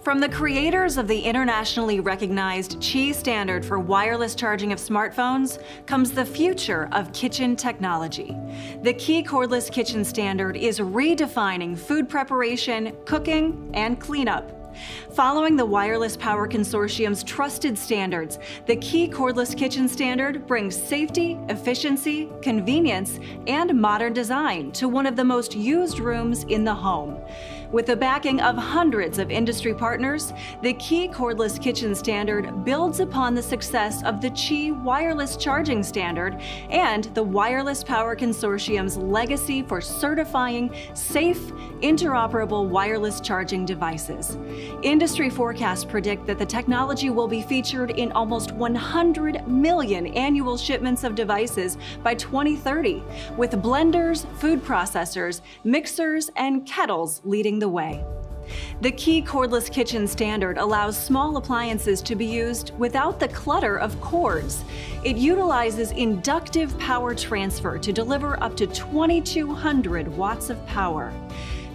From the creators of the internationally recognized Qi standard for wireless charging of smartphones comes the future of kitchen technology. The Qi cordless kitchen standard is redefining food preparation, cooking, and cleanup. Following the Wireless Power Consortium's trusted standards, the Qi cordless kitchen standard brings safety, efficiency, convenience, and modern design to one of the most used rooms in the home. With the backing of hundreds of industry partners, the Qi cordless kitchen standard builds upon the success of the Qi wireless charging standard and the Wireless Power Consortium's legacy for certifying safe, interoperable wireless charging devices. Industry forecasts predict that the technology will be featured in almost 100 million annual shipments of devices by 2030, with blenders, food processors, mixers, and kettles leading the way. The Qi cordless kitchen standard allows small appliances to be used without the clutter of cords. It utilizes inductive power transfer to deliver up to 2,200 watts of power.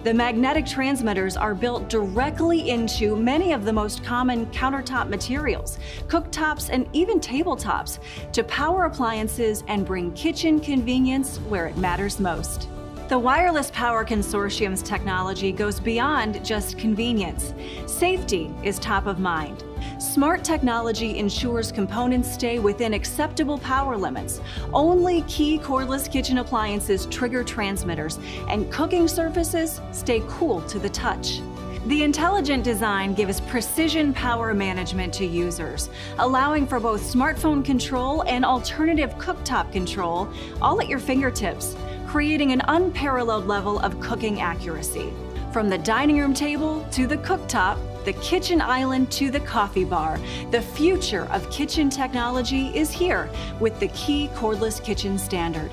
The magnetic transmitters are built directly into many of the most common countertop materials, cooktops, and even tabletops to power appliances and bring kitchen convenience where it matters most. The Wireless Power Consortium's technology goes beyond just convenience. Safety is top of mind. Smart technology ensures components stay within acceptable power limits. Only Qi cordless kitchen appliances trigger transmitters, and cooking surfaces stay cool to the touch. The intelligent design gives precision power management to users, allowing for both smartphone control and alternative cooktop control, all at your fingertips, creating an unparalleled level of cooking accuracy. From the dining room table to the cooktop, the kitchen island to the coffee bar, the future of kitchen technology is here with the Qi cordless kitchen standard.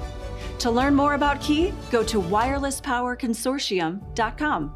To learn more about Qi, go to wirelesspowerconsortium.com.